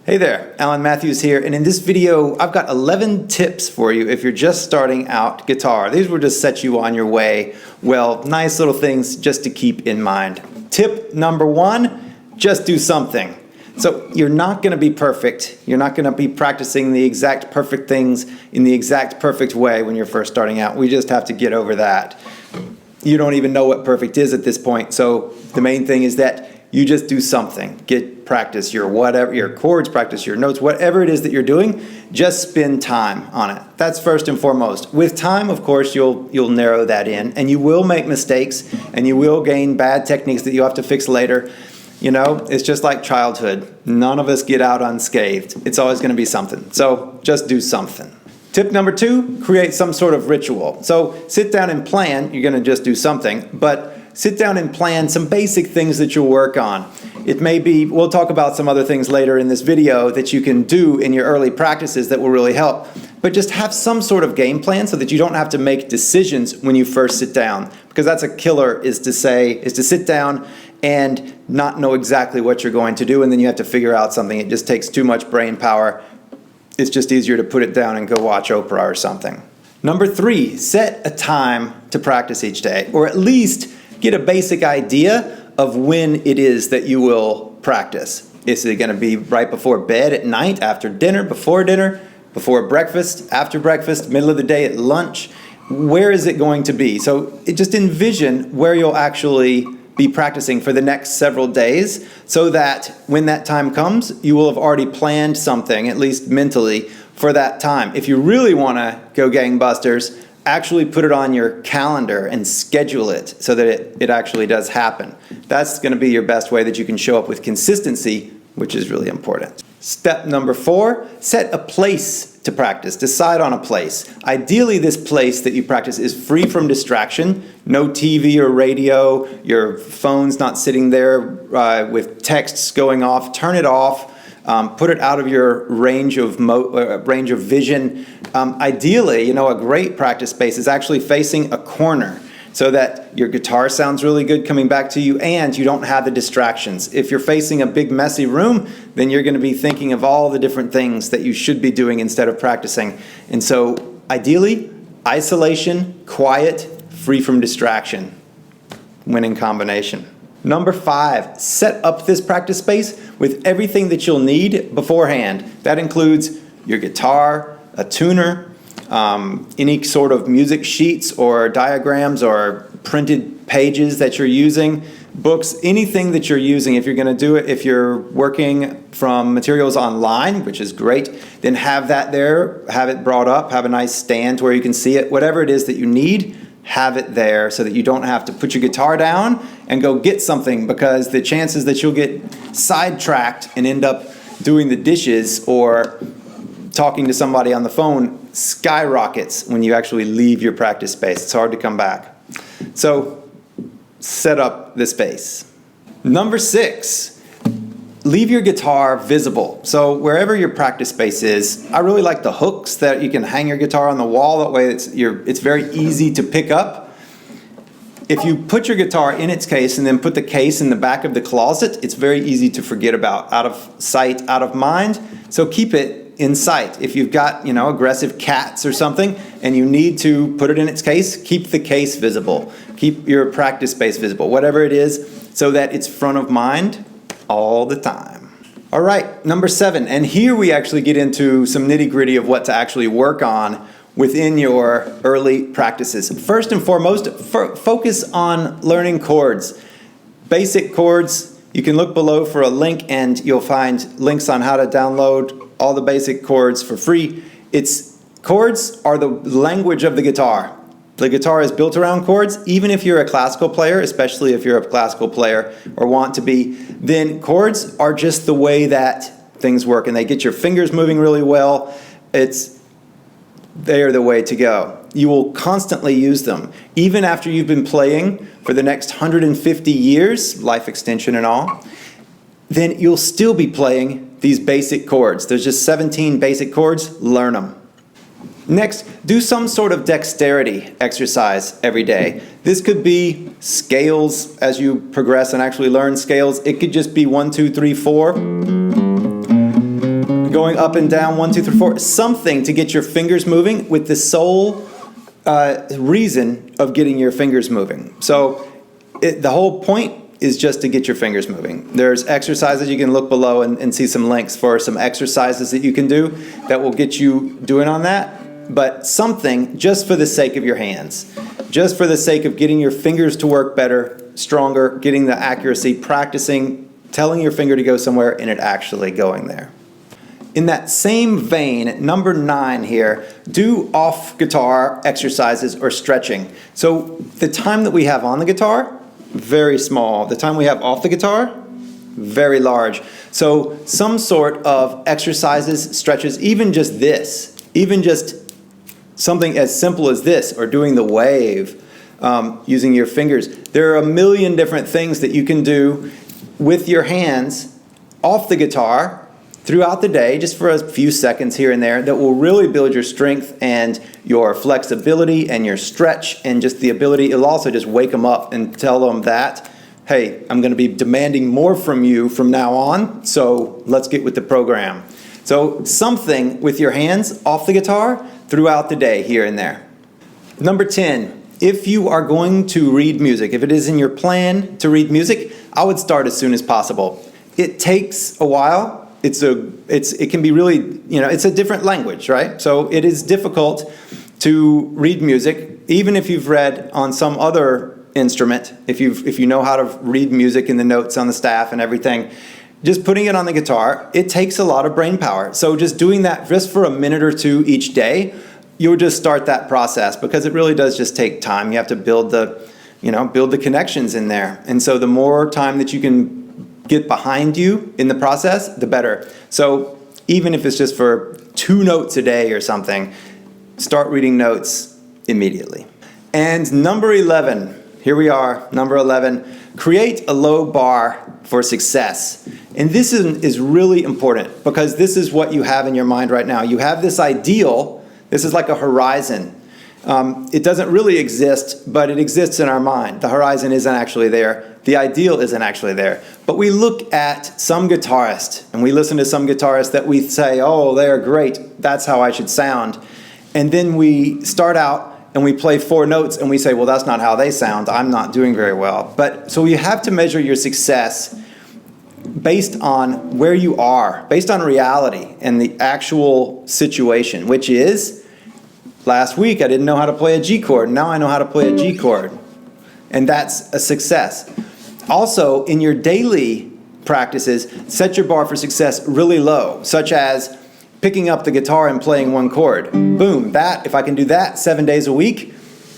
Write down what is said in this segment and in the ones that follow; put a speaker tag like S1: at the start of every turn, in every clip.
S1: Hey there, Alan Matthews here, and in this video I've got 11 tips for you if you're just starting out guitar. These will just set you on your way. Well, nice little things just to keep in mind. Tip number one, just do something. So you're not going to be perfect. You're not going to be practicing the exact perfect things in the exact perfect way when you're first starting out. We just have to get over that. You don't even know what perfect is at this point, so the main thing is that you just do something. Practice your whatever, your chords, practice your notes, whatever it is that you're doing, just spend time on it. That's first and foremost. With time, of course, you'll narrow that in, and you will make mistakes, and you will gain bad techniques that you have to fix later. You know, it's just like childhood. None of us get out unscathed. It's always going to be something. So just do something. Tip number two, create some sort of ritual. So sit down and plan. You're going to just do something, but sit down and plan some basic things that you'll work on. It may be, we'll talk about some other things later in this video that you can do in your early practices that will really help. But just have some sort of game plan so that you don't have to make decisions when you first sit down. Because that's a killer, is to sit down and not know exactly what you're going to do, and then you have to figure out something. It just takes too much brain power. It's just easier to put it down and go watch Oprah or something. Number three, set a time to practice each day, or at least get a basic idea of when it is that you will practice. Is it going to be right before bed, at night, after dinner, before breakfast, after breakfast, middle of the day, at lunch? Where is it going to be? So just envision where you'll actually be practicing for the next several days, so that when that time comes, you will have already planned something, at least mentally, for that time. If you really want to go gangbusters, actually put it on your calendar and schedule it so that it actually does happen. That's going to be your best way that you can show up with consistency, which is really important. Step number four, set a place to practice. Decide on a place. Ideally, this place that you practice is free from distraction. No TV or radio. Your phone's not sitting there with texts going off. Turn it off. Put it out of your range of vision. Ideally, a great practice space is actually facing a corner so that your guitar sounds really good coming back to you and you don't have the distractions. If you're facing a big messy room, then you're going to be thinking of all the different things that you should be doing instead of practicing. And so ideally, isolation, quiet, free from distraction. Winning combination. Number five, set up this practice space with everything that you'll need beforehand. That includes your guitar, a tuner, any sort of music sheets or diagrams or printed pages that you're using, books, anything that you're using. If you're going to do it, if you're working from materials online, which is great, then have that there, have it brought up, have a nice stand where you can see it. Whatever it is that you need, have it there so that you don't have to put your guitar down and go get something, because the chances that you'll get sidetracked and end up doing the dishes or talking to somebody on the phone skyrockets when you actually leave your practice space. It's hard to come back. So set up the space. Number six, leave your guitar visible. So wherever your practice space is, I really like the hooks that you can hang your guitar on the wall. That way it's very easy to pick up. If you put your guitar in its case and then put the case in the back of the closet, it's very easy to forget about. Out of sight, out of mind. So keep it in sight. If you've got, aggressive cats or something and you need to put it in its case, keep the case visible. Keep your practice space visible, whatever it is, so that it's front of mind all the time. All right, number seven, and here we actually get into some nitty-gritty of what to actually work on within your early practices. First and foremost, focus on learning chords. Basic chords. You can look below for a link and you'll find links on how to download all the basic chords for free. Chords are the language of the guitar. The guitar is built around chords. Even if you're a classical player, especially if you're a classical player or want to be, then chords are just the way that things work, and they get your fingers moving really well. They are the way to go. You will constantly use them. Even after you've been playing for the next 150 years, life extension and all, then you'll still be playing these basic chords. There's just 17 basic chords. Learn them. Next, do some sort of dexterity exercise every day. This could be scales as you progress and actually learn scales. It could just be 1, 2, 3, 4. going up and down, 1, 2, 3, 4, something to get your fingers moving with the sole reason of getting your fingers moving. So the whole point is just to get your fingers moving. There's exercises, you can look below and see some links for some exercises that you can do that will get you doing on that. But something just for the sake of your hands, just for the sake of getting your fingers to work better, stronger, getting the accuracy, practicing, telling your finger to go somewhere and it actually going there. In that same vein, number 9 here, do off guitar exercises or stretching. So the time that we have on the guitar, very small. The time we have off the guitar, very large. So some sort of exercises, stretches, even just this, even just something as simple as this, or doing the wave, using your fingers. There are a million different things that you can do with your hands off the guitar throughout the day, just for a few seconds here and there, that will really build your strength and your flexibility and your stretch and just the ability. It'll also just wake them up and tell them that, hey, I'm going to be demanding more from you from now on, so let's get with the program. So something with your hands off the guitar throughout the day here and there. Number 10, if you are going to read music, if it is in your plan to read music, I would start as soon as possible. It takes a while. It can be really, it's a different language, right? So it is difficult to read music, even if you've read on some other instrument, if you know how to read music and the notes on the staff and everything. Just putting it on the guitar, it takes a lot of brain power. So just doing that just for a minute or two each day, you'll just start that process, because it really does just take time. You have to build the connections in there. And so the more time that you can get behind you in the process, the better. So even if it's just for 2 notes a day or something, start reading notes immediately. And number 11, here we are, number 11, create a low bar for success. And this is really important, because this is what you have in your mind right now. You have this ideal, this is like a horizon. It doesn't really exist, but it exists in our mind. The horizon isn't actually there. The ideal isn't actually there. But we look at some guitarist, and we listen to some guitarists that we say, oh, they're great. That's how I should sound. And then we start out and we play 4 notes and we say, well, that's not how they sound. I'm not doing very well. But so you have to measure your success based on where you are, based on reality and the actual situation, which is, last week I didn't know how to play a G chord. Now I know how to play a G chord. And that's a success. Also, in your daily practices, set your bar for success really low, such as picking up the guitar and playing 1 chord. Boom, if I can do that 7 days a week,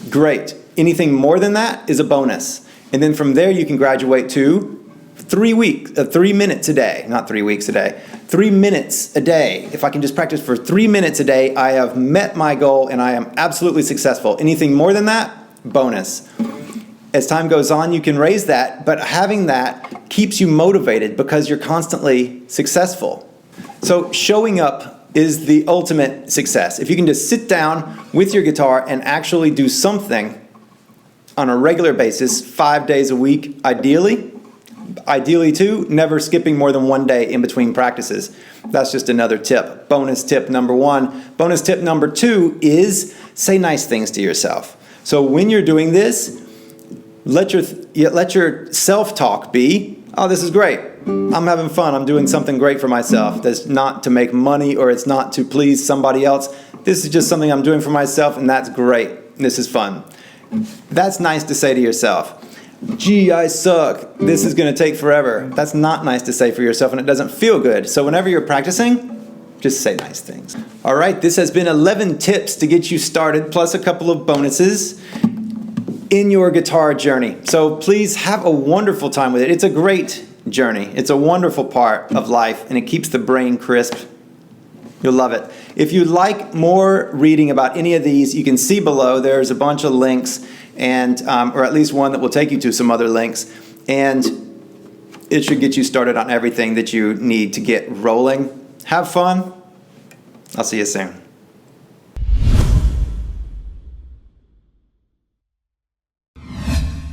S1: great. Anything more than that is a bonus. And then from there you can graduate to 3 minutes a day, not 3 weeks a day, 3 minutes a day. If I can just practice for 3 minutes a day, I have met my goal and I am absolutely successful. Anything more than that, bonus. As time goes on, you can raise that, but having that keeps you motivated because you're constantly successful. So showing up is the ultimate success. If you can just sit down with your guitar and actually do something on a regular basis, 5 days a week, ideally 2, never skipping more than 1 day in between practices. That's just another tip. Bonus tip number 1. Bonus tip number 2 is say nice things to yourself. So when you're doing this, let your self-talk be, oh, this is great. I'm having fun. I'm doing something great for myself. That's not to make money or it's not to please somebody else. This is just something I'm doing for myself, and that's great. This is fun. That's nice to say to yourself. Gee, I suck. This is going to take forever. That's not nice to say for yourself, and it doesn't feel good. So whenever you're practicing, just say nice things. All right, this has been 11 tips to get you started, plus a couple of bonuses in your guitar journey. So please have a wonderful time with it. It's a great journey. It's a wonderful part of life, and it keeps the brain crisp. You'll love it. If you'd like more reading about any of these, you can see below. There's a bunch of links, and or at least one that will take you to some other links. And it should get you started on everything that you need to get rolling. Have fun. I'll see you soon.